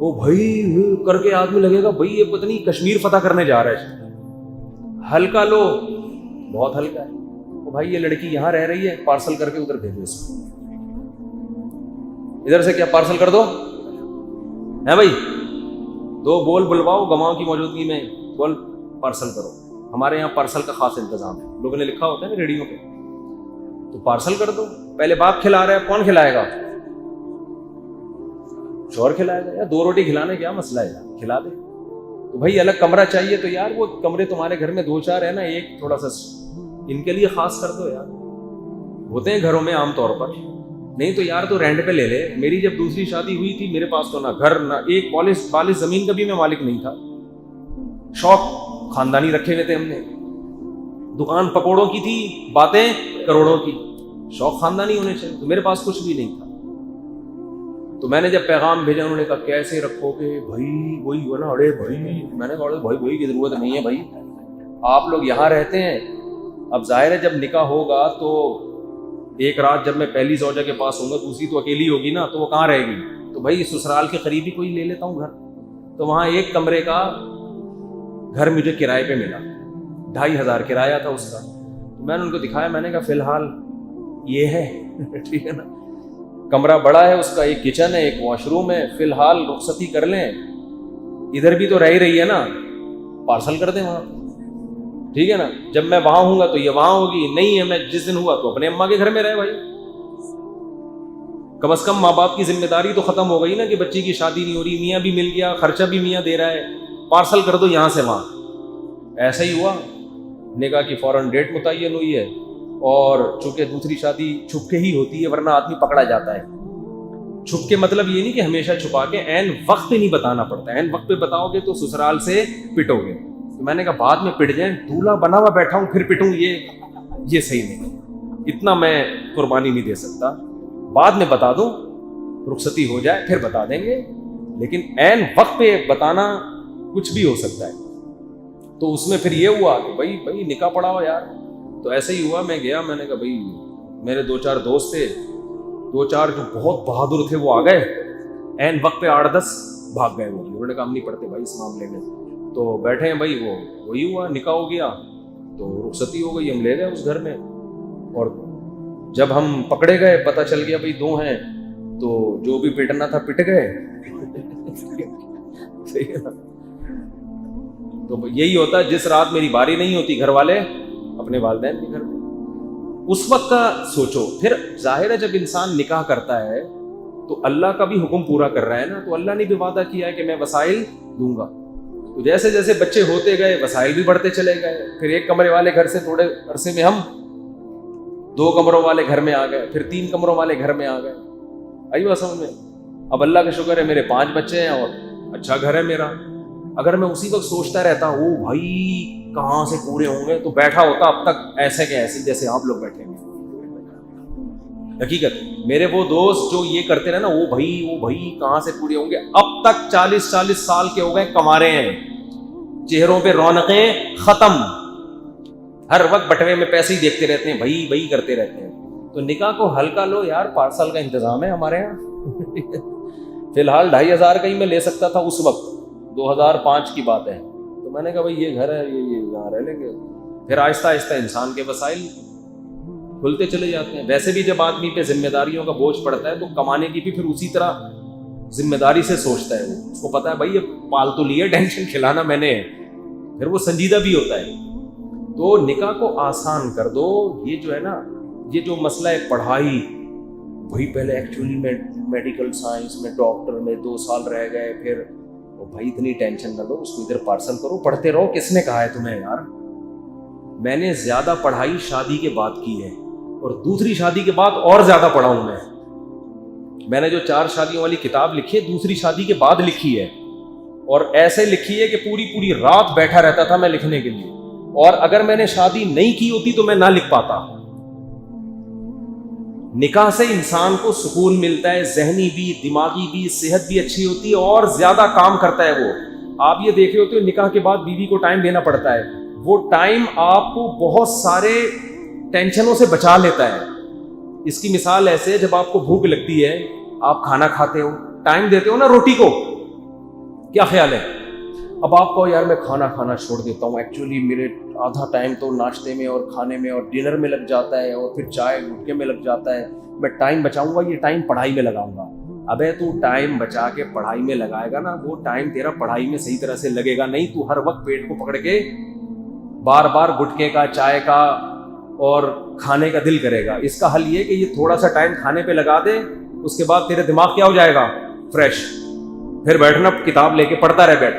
وہ بھائی کر کے آدمی لگے گا بھائی یہ پتہ نہیں کشمیر فتح کرنے جا رہا ہے. ہلکا لو, بہت ہلکا ہے. وہ بھائی یہ لڑکی یہاں رہ رہی ہے, پارسل کر کے ادھر بھیجو اس کو. ادھر سے کیا پارسل کر دو ہے بھائی, 2 بول بلواؤ گواؤں کی موجودگی میں, بول پارسل کرو. ہمارے یہاں پارسل کا خاص انتظام ہے, لوگوں نے لکھا ہوتا ہے نا ریڈیو پہ, تو پارسل کر دو. پہلے باپ کھلا رہا ہے, کون کھلائے گا؟ شوہر کھلائے گا. یا 2 روٹی کھلانے کیا مسئلہ ہے, کھلا دے. تو بھائی الگ کمرہ چاہیے تو یار وہ کمرے تمہارے گھر میں 2-4 ہے نا, ایک تھوڑا سا ان کے لیے خاص کر دو یار. ہوتے ہیں گھروں میں عام طور پر, نہیں تو یار تو رینٹ پہ لے لے. میری جب دوسری شادی ہوئی تھی میرے پاس تو نہ گھر نہ ایک پالس زمین کا بھی میں مالک نہیں تھا. شوق خاندانی رکھے ہوئے تھے ہم نے. دکان پکوڑوں کی تھی, باتیں کروڑوں کی. شوق خاندانی ہونے چاہیے. تو میرے پاس کچھ بھی نہیں تھا. تو میں نے جب پیغام بھیجا انہوں نے کہا کیسے رکھو گے بھائی, وہی ہوا نا, اڑے بھائی. میں نے کہا بھائی کی ضرورت نہیں ہے بھائی, آپ لوگ یہاں رہتے ہیں. اب ظاہر ہے جب نکاح ہوگا تو ایک رات جب میں پہلی زوجہ کے پاس ہوں گا, دوسری تو اکیلی ہوگی نا, تو وہ کہاں رہے گی. تو بھائی سسرال کے قریب ہی کوئی لے لیتا ہوں گھر. تو وہاں 1 کمرے کا گھر مجھے کرائے پہ ملا, 2500 کرایہ تھا اس کا. تو میں نے ان کو دکھایا, میں نے کہا فی الحال یہ ہے ٹھیک ہے نا, کمرہ بڑا ہے اس کا, ایک کچن ہے, ایک واش روم ہے, فی الحال رخصتی کر لیں. ادھر بھی تو رہ رہی ہے نا, پارسل کر دیں وہاں, ٹھیک ہے نا. جب میں وہاں ہوں گا تو یہ وہاں ہوگی, نہیں ہے میں جس دن ہوا تو اپنے اماں کے گھر میں رہے بھائی. کم از کم ماں باپ کی ذمہ داری تو ختم ہو گئی نا کہ بچی کی شادی نہیں ہو رہی, میاں بھی مل گیا, خرچہ بھی میاں دے رہا ہے, پارسل کر دو یہاں سے وہاں. ایسا ہی ہوا, نکاح کی فوراً ڈیٹ متعین ہوئی ہے. اور چونکہ دوسری شادی چھپ کے ہی ہوتی ہے ورنہ آدمی پکڑا جاتا ہے. چھپ کے مطلب یہ نہیں کہ ہمیشہ چھپا کے, عین وقت پہ نہیں بتانا پڑتا. عین وقت پہ بتاؤ گے تو سسرال سے پٹو گے. تو میں نے کہا بعد میں پٹ جائیں, دولہا بنا ہوا بیٹھا ہوں پھر پٹوں, یہ صحیح نہیں. اتنا میں قربانی نہیں دے سکتا. بعد میں بتا دوں, رخصتی ہو جائے پھر بتا دیں گے, لیکن عین وقت پہ بتانا کچھ بھی ہو سکتا ہے. تو اس میں پھر یہ ہوا کہ بھائی نکاح پڑا ہو یار. تو ایسے ہی ہوا, میں گیا, میں نے کہا بھائی میرے 2-4 دوست تھے, 2-4 جو بہت بہادر تھے وہ آ گئے. عین وقت پہ 8-10 بھاگ گئے. وہ انہوں نے کہا ہم نہیں پڑھتے بھائی اس معاملے میں. تو بیٹھے ہیں بھائی, وہی ہوا, نکاح ہو گیا تو رخصتی ہو گئی, ہم لے گئے اس گھر میں. اور جب ہم پکڑے گئے پتہ چل گیا بھائی 2 ہیں, تو جو بھی پٹنا تھا پٹ گئے. صحیح ہے نا. تو یہی ہوتا ہے, جس رات میری باری نہیں ہوتی گھر والے اپنے والدین کے گھر میں. اس وقت کا سوچو. پھر ظاہر ہے جب انسان نکاح کرتا ہے تو اللہ کا بھی حکم پورا کر رہا ہے نا, تو اللہ نے بھی وعدہ کیا ہے کہ میں وسائل دوں گا. تو جیسے جیسے بچے ہوتے گئے وسائل بھی بڑھتے چلے گئے. پھر 1 کمرے والے گھر سے تھوڑے عرصے میں ہم 2 کمروں والے گھر میں آ گئے, پھر 3 کمروں والے گھر میں آ گئے. آئی بات سمجھ میں. اب اللہ کا شکر ہے میرے 5 بچے ہیں اور اچھا گھر ہے میرا. اگر میں اسی وقت سوچتا رہتا او بھائی کہاں سے پورے ہوں گے, تو بیٹھا ہوتا اب تک ایسے کہ ایسے جیسے آپ لوگ بیٹھے ہیں. حقیقت میرے وہ دوست جو یہ کرتے رہے نا, وہ بھائی کہاں سے پورے ہوں گے, اب تک 40 سال کے ہو گئے, کما رہے ہیں, چہروں پہ رونقیں ختم, ہر وقت بٹوے میں پیسے ہی دیکھتے رہتے ہیں, بھائی کرتے رہتے ہیں. تو نکاح کو ہلکا لو یار, پارسل کا انتظام ہے ہمارے یہاں. فی الحال 2500 کا ہی میں لے سکتا تھا اس وقت, 2005 کی بات ہے. تو میں نے کہا بھائی یہ گھر ہے, یہ یہاں رہ لیں گے. پھر آہستہ آہستہ انسان کے وسائل کھلتے چلے جاتے ہیں. ویسے بھی جب آدمی پہ ذمہ داریوں کا بوجھ پڑتا ہے تو کمانے کی بھی پھر اسی طرح ذمہ داری سے سوچتا ہے. وہ اس کو پتا ہے بھائی یہ پالتو لیے, ٹینشن کھلانا میں نے, پھر وہ سنجیدہ بھی ہوتا ہے. تو نکاح کو آسان کر دو. یہ جو ہے نا, یہ جو مسئلہ ہے پڑھائی, وہی پہلے ایکچولی میں میڈیکل سائنس میں ڈاکٹر میں 2 سال رہ گئے, پھر بھائی اتنی ٹینشن نہ لو, اس کو ادھر پارسل کرو, پڑھتے رہو. کس نے کہا ہے تمہیں یار؟ میں نے زیادہ پڑھائی شادی کے بعد کی ہے, اور دوسری شادی کے بعد اور زیادہ پڑھا ہوں میں نے جو 4 شادیوں والی کتاب لکھی ہے دوسری شادی کے بعد لکھی ہے, اور ایسے لکھی ہے کہ پوری رات بیٹھا رہتا تھا میں لکھنے کے لیے. اور اگر میں نے شادی نہیں کی ہوتی تو میں نہ لکھ پاتا. نکاح سے انسان کو سکون ملتا ہے, ذہنی بھی, دماغی بھی, صحت بھی اچھی ہوتی ہے, اور زیادہ کام کرتا ہے وہ. آپ یہ دیکھ رہے ہوتے ہو نکاح کے بعد بیوی کو ٹائم دینا پڑتا ہے, وہ ٹائم آپ کو بہت سارے ٹینشنوں سے بچا لیتا ہے. اس کی مثال ایسے ہے, جب آپ کو بھوک لگتی ہے, آپ کھانا کھاتے ہو, ٹائم دیتے ہو نا روٹی کو, کیا خیال ہے؟ اب آپ کو یار میں کھانا کھانا چھوڑ دیتا ہوں، ایکچولی میرے آدھا ٹائم تو ناشتے میں اور کھانے میں اور ڈنر میں لگ جاتا ہے اور پھر چائے گٹکے میں لگ جاتا ہے، میں ٹائم بچاؤں گا، یہ ٹائم پڑھائی میں لگاؤں گا۔ ابے تو ٹائم بچا کے پڑھائی میں لگائے گا نا، وہ ٹائم تیرا پڑھائی میں صحیح طرح سے لگے گا نہیں، تو ہر وقت پیٹ کو پکڑ کے بار بار گٹکے کا، چائے کا اور کھانے کا دل کرے گا۔ اس کا حل یہ کہ یہ تھوڑا سا ٹائم کھانے پہ لگا دے، اس کے بعد تیرے دماغ کیا ہو جائے گا؟ فریش، پھر بیٹھنا کتاب لے کے پڑھتا رہے بیٹھ۔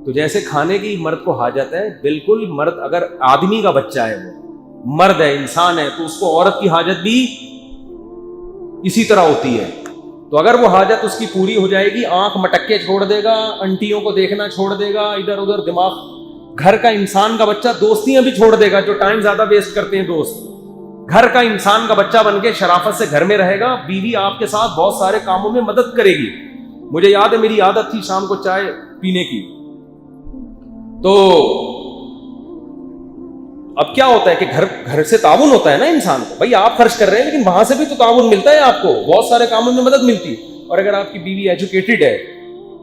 تو جیسے کھانے کی مرد کو حاجت ہے، بالکل مرد اگر آدمی کا بچہ ہے، وہ مرد ہے، انسان ہے، تو اس کو عورت کی حاجت بھی اسی طرح ہوتی ہے۔ تو اگر وہ حاجت اس کی پوری ہو جائے گی، آنکھ مٹکے چھوڑ دے گا، انٹیوں کو دیکھنا چھوڑ دے گا، ادھر ادھر دماغ، گھر کا انسان کا بچہ دوستیاں بھی چھوڑ دے گا، جو ٹائم زیادہ ویسٹ کرتے ہیں دوست، گھر کا انسان کا بچہ بن کے شرافت سے گھر میں رہے گا، بیوی آپ کے ساتھ بہت سارے کاموں میں مدد کرے گی۔ مجھے یاد ہے میری عادت تھی شام کو چائے پینے کی، تو اب کیا ہوتا ہے کہ گھر سے تعاون ہوتا ہے نا انسان کو، بھائی آپ خرچ کر رہے ہیں لیکن وہاں سے بھی تو تعاون ملتا ہے آپ کو، بہت سارے کاموں میں مدد ملتی ہے۔ اور اگر آپ کی بیوی ایجوکیٹڈ ہے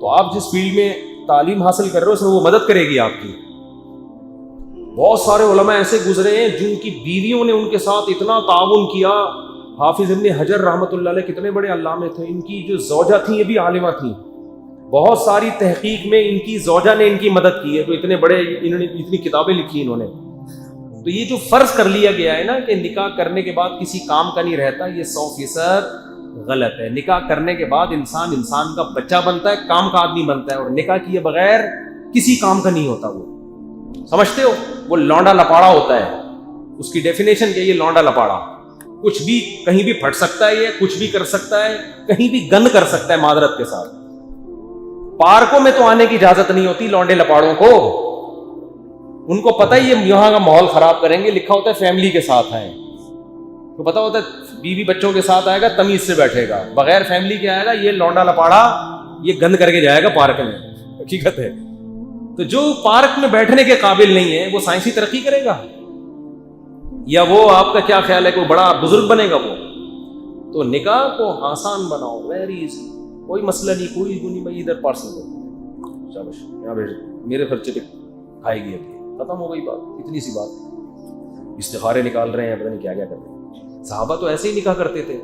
تو آپ جس فیلڈ میں تعلیم حاصل کر رہے ہو اس میں وہ مدد کرے گی آپ کی۔ بہت سارے علماء ایسے گزرے ہیں جن کی بیویوں نے ان کے ساتھ اتنا تعاون کیا۔ حافظ ابن حجر رحمۃ اللہ علیہ کتنے بڑے علامے تھے، ان کی جو زوجہ تھیں یہ بھی عالمہ تھیں، بہت ساری تحقیق میں ان کی زوجہ نے ان کی مدد کی ہے، تو اتنے بڑے انہوں نے اتنی کتابیں لکھی انہوں نے۔ تو یہ جو فرض کر لیا گیا ہے نا کہ نکاح کرنے کے بعد کسی کام کا نہیں رہتا، یہ 100% غلط ہے۔ نکاح کرنے کے بعد انسان کا بچہ بنتا ہے، کام کا آدمی بنتا ہے، اور نکاح کیے بغیر کسی کام کا نہیں ہوتا۔ وہ سمجھتے ہو، وہ لونڈا لپاڑا ہوتا ہے، اس کی ڈیفینیشن کیا؟ یہ لونڈا لپاڑا، کچھ بھی کہیں بھی پھٹ سکتا ہے، یہ کچھ بھی کر سکتا ہے، کہیں بھی گند کر سکتا ہے معذرت کے ساتھ۔ پارکوں میں تو آنے کی اجازت نہیں ہوتی لونڈے لپاڑوں کو، ان کو پتہ ہی یہ یہاں کا ماحول خراب کریں گے، لکھا ہوتا ہے فیملی کے ساتھ آئیں، تو پتہ ہوتا ہے بیوی بچوں کے ساتھ آئے گا، تمیز سے بیٹھے گا، بغیر فیملی کے آئے گا، یہ لونڈا لپاڑا یہ گند کر کے جائے گا پارک میں، حقیقت ہے۔ تو جو پارک میں بیٹھنے کے قابل نہیں ہے وہ سائنسی ترقی کرے گا؟ یا وہ آپ کا کیا خیال ہے کوئی بڑا بزرگ بنے گا وہ؟ تو نکاح کو آسان بناؤ، ویری ایزی، کوئی مسئلہ نہیں، کوئی نہیں بھائی ادھر پارسل کرو، شاباش یہاں بھیج، میرے خرچے پہ کھائے گی، ابھی ختم ہو گئی بات، اتنی سی بات۔ استخارے نکال رہے ہیں، پتہ نہیں کیا کیا کر رہے ہیں۔ صحابہ تو ایسے ہی نکاح کرتے تھے۔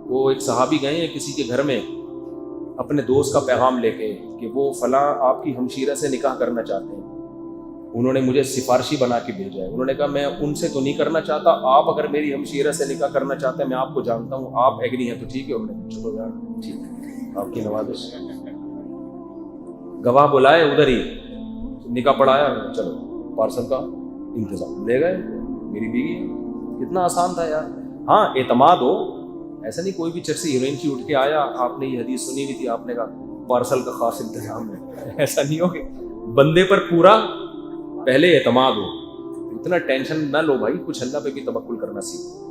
وہ ایک صحابی گئے ہیں کسی کے گھر میں اپنے دوست کا پیغام لے کے کہ وہ فلاں آپ کی ہمشیرہ سے نکاح کرنا چاہتے ہیں، انہوں نے مجھے سفارشی بنا کے بھیجا ہے۔ انہوں نے کہا میں ان سے تو نہیں کرنا چاہتا، آپ اگر میری ہمشیرہ سے نکاح کرنا چاہتے ہیں، میں آپ کو جانتا ہوں، آپ ایگری ہیں تو ٹھیک ہے۔ انہوں نے چلو یار ٹھیک ہے، آپ کی نوازش، گواہ بلائے، ادھر ہی نکاح پڑھایا، چلو پارسل کا انتظام، لے گئے میری بیوی۔ کتنا آسان تھا یار۔ ہاں اعتماد ہو، ایسا نہیں کوئی بھی چرسی ہیروئن کی اٹھ کے آیا، آپ نے یہ حدیث سنی ہوئی تھی، آپ نے کہا پارسل کا خاص انتظام ہے، ایسا نہیں ہو کہ بندے پر پورا پہلے اعتماد ہو۔ اتنا ٹینشن نہ لو بھائی، کچھ اللہ پہ بھی توکل کرنا سیکھو۔